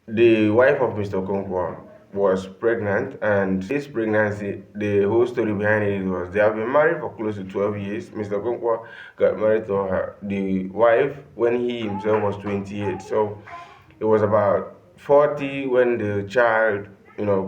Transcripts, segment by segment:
the wife of Mr. Okonkwo was pregnant, and this pregnancy, the whole story behind it was they have been married for close to 12 years. Mr. Okonkwo got married to her, the wife, when he himself was 28. So it was about 40 when the child,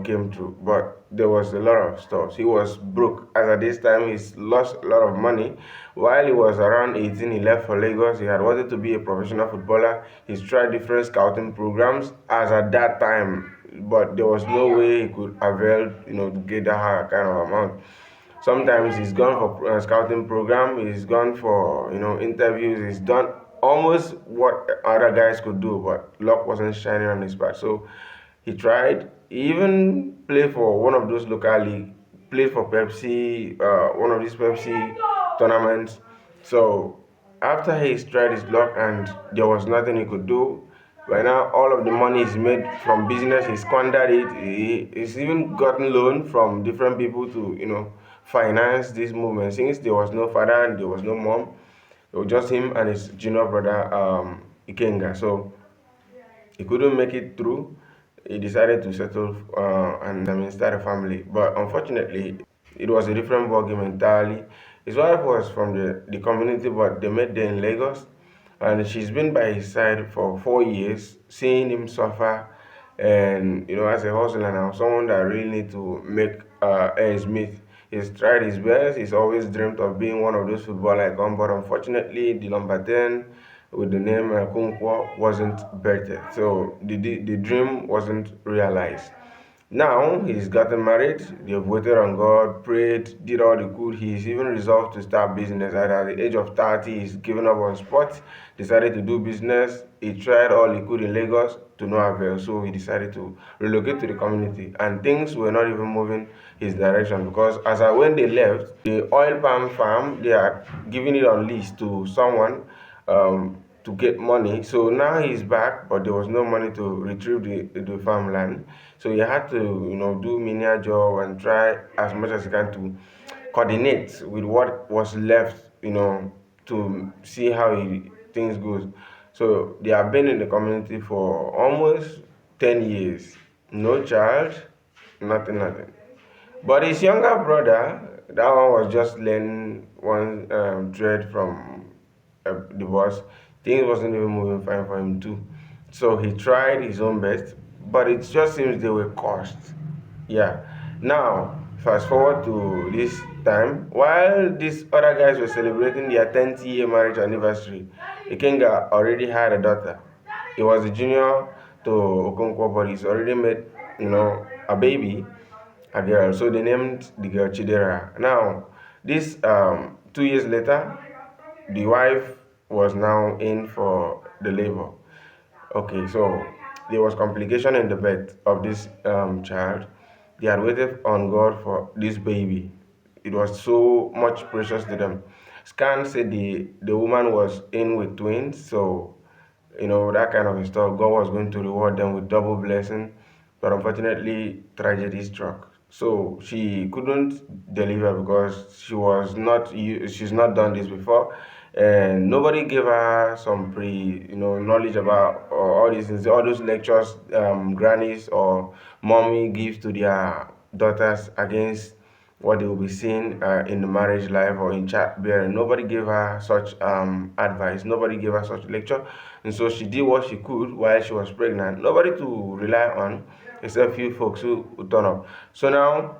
came through. But there was a lot of stuff. He was broke. As at this time, he's lost a lot of money. While he was around 18, he left for Lagos. He had wanted to be a professional footballer. He's tried different scouting programs as at that time, but there was no way he could avail, to get that kind of amount. Sometimes he's gone for scouting program. He's gone for interviews. He's done almost what other guys could do, but luck wasn't shining on his back. So he tried. He even played for one of those local league. Played for Pepsi, one of these Pepsi tournaments. So after he tried his luck and there was nothing he could do, right now all of the money is made from business. He squandered it. He's even gotten loan from different people to finance this movement. Since there was no father and there was no mom, it was just him and his junior brother Ikenga. So he couldn't make it through. He decided to settle and start a family. But unfortunately, it was a different ballgame entirely. His wife was from the community, but they met there in Lagos. And she's been by his side for 4 years, seeing him suffer. And, as a hustler now, someone that really need to make ends meet. He's tried his best. He's always dreamt of being one of those football icons. But unfortunately, the number 10 with the name Kunkwa wasn't birthed. So the dream wasn't realized. Now he's gotten married, they've waited on God, prayed, did all the good. He's even resolved to start business. And at the age of 30, he's given up on sports, decided to do business. He tried all he could in Lagos to no avail. So he decided to relocate to the community. And things were not even moving his direction because as I when they left, the oil palm farm, they are giving it on lease to someone. To get money. So now he's back, but there was no money to retrieve the farmland. So he had to, do menial job and try as much as he can to coordinate with what was left, to see how things goes. So they have been in the community for almost 10 years. No child, nothing, nothing. But his younger brother, that one was just learning one trade from the boss. Things wasn't even moving fine for him too. So he tried his own best, but it just seems they were cursed. Yeah. Now, fast forward to this time, while these other guys were celebrating their 10th year marriage anniversary, Ikenga already had a daughter. He was a junior to Okonkwo, but he's already made, a baby, a girl. So they named the girl Chidera. Now, this 2 years later, the wife was now in for the labor. Okay, so there was complication in the birth of this child. They had waited on God for this baby. It was so much precious to them. Scan said the woman was in with twins, so that kind of stuff. God was going to reward them with double blessing, but unfortunately, tragedy struck. So she couldn't deliver because she's not done this before, and nobody gave her some knowledge about all these things, all those lectures grannies or mommy gives to their daughters against what they will be seeing in the marriage life or in childbearing. Nobody gave her such advice. Nobody gave her such lecture, and so she did what she could while she was pregnant. Nobody to rely on except few folks who turn up. So now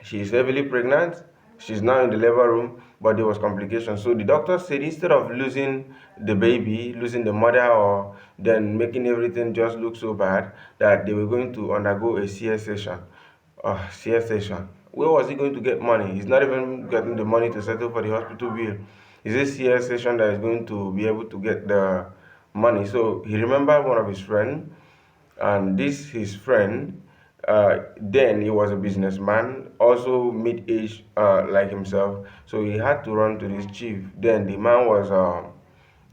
she is heavily pregnant. She's now in the labor room, but there was complications. So the doctor said instead of losing the baby, losing the mother, or then making everything just look so bad, that they were going to undergo a CS session. CS session. Where was he going to get money? He's not even getting the money to settle for the hospital bill. Is this CS session that is going to be able to get the money? So he remembered one of his friends, and this his friend, then he was a businessman, also mid-age like himself. So he had to run to this chief. Then the man was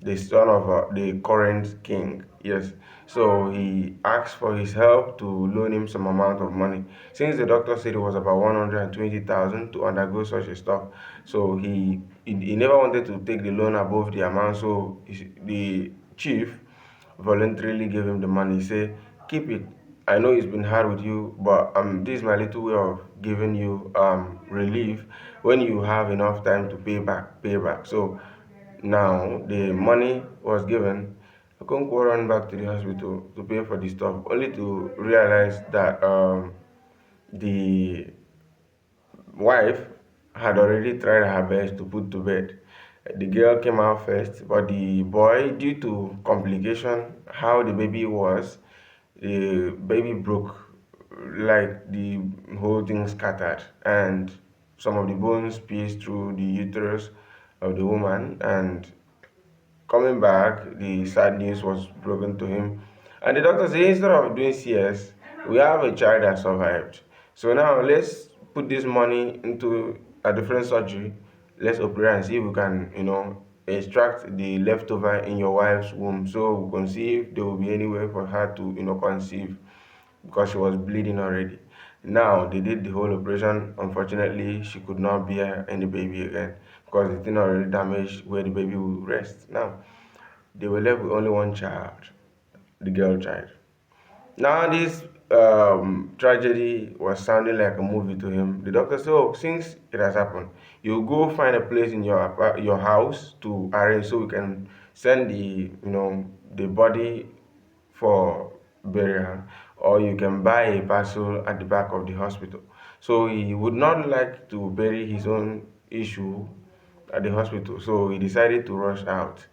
the son of the current king. Yes. So he asked for his help to loan him some amount of money. Since the doctor said it was about 120,000 to undergo such a stuff, so he never wanted to take the loan above the amount. So the chief voluntarily gave him the money. Say, keep it. I know it's been hard with you, but this is my little way of giving you relief when you have enough time to pay back. So now the money was given. I couldn't go run back to the hospital to pay for the stuff, only to realize that the wife had already tried her best to put to bed. The girl came out first, but the boy, due to complication, how the baby was, the baby broke, like the whole thing scattered, and some of the bones pierced through the uterus of the woman, and coming back, the sad news was broken to him. And the doctor said, instead of doing CS, we have a child that survived. So now let's put this money into a different surgery. Let's operate and see if we can, extract the leftover in your wife's womb. So we can see if there will be any way for her to, conceive because she was bleeding already. Now they did the whole operation. Unfortunately, she could not bear any baby again because the thing already damaged where the baby will rest. Now they were left with only one child, the girl child. Now this tragedy was sounding like a movie to him. The doctor said, "Oh, since it has happened, you go find a place in your house to arrange so we can send the body for burial, or you can buy a parcel at the back of the hospital." So he would not like to bury his own issue at the hospital, so he decided to rush out.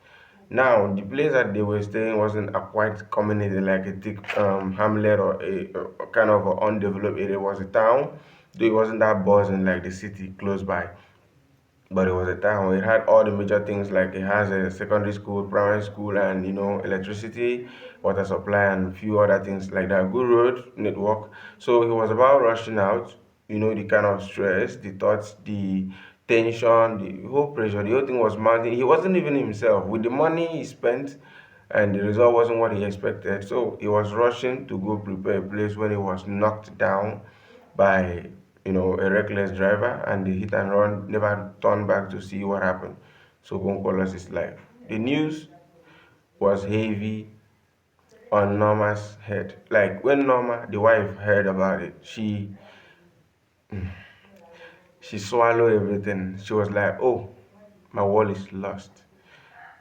Now, the place that they were staying wasn't a quite community like a thick hamlet or a kind of an undeveloped area. It was a town, though it wasn't that buzzing like the city close by. But it was a town. It had all the major things like it has a secondary school, primary school, and electricity, water supply, and a few other things like that. Good road network. So he was about rushing out. The kind of stress, the thoughts, the tension, the whole pressure, the whole thing was mounting. He wasn't even himself with the money he spent, and the result wasn't what he expected. So he was rushing to go prepare a place when he was knocked down by a reckless driver, and the hit and run never turned back to see what happened. So Gonko lost his life. The news was heavy on Norma's head. Like when Norma, the wife, heard about it, she swallowed everything. She was like, "Oh, my world is lost."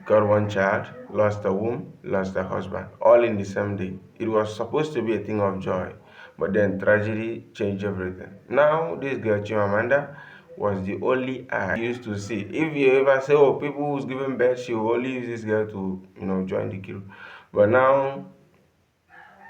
Got one child, lost a womb, lost a husband, all in the same day. It was supposed to be a thing of joy, but then tragedy changed everything. Now, this girl, Chimamanda, was the only eye used to see. If you ever say, oh, people who's giving birth, she will only use this girl to, join the queue. But now,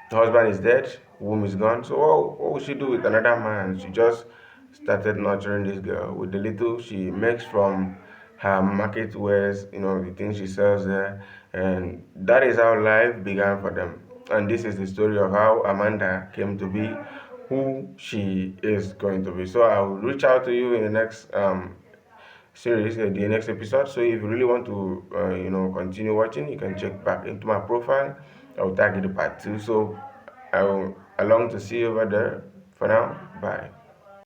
the husband is dead, womb is gone. So what would she do with another man? She just started nurturing this girl with the little she makes from her market wares, the things she sells there. And that is how life began for them. And this is the story of how Amanda came to be who she is going to be. So I will reach out to you in the next series, the next episode. So if you really want to, continue watching, you can check back into my profile. I'll tag you the part two. So I will along to see you over there. For now, bye.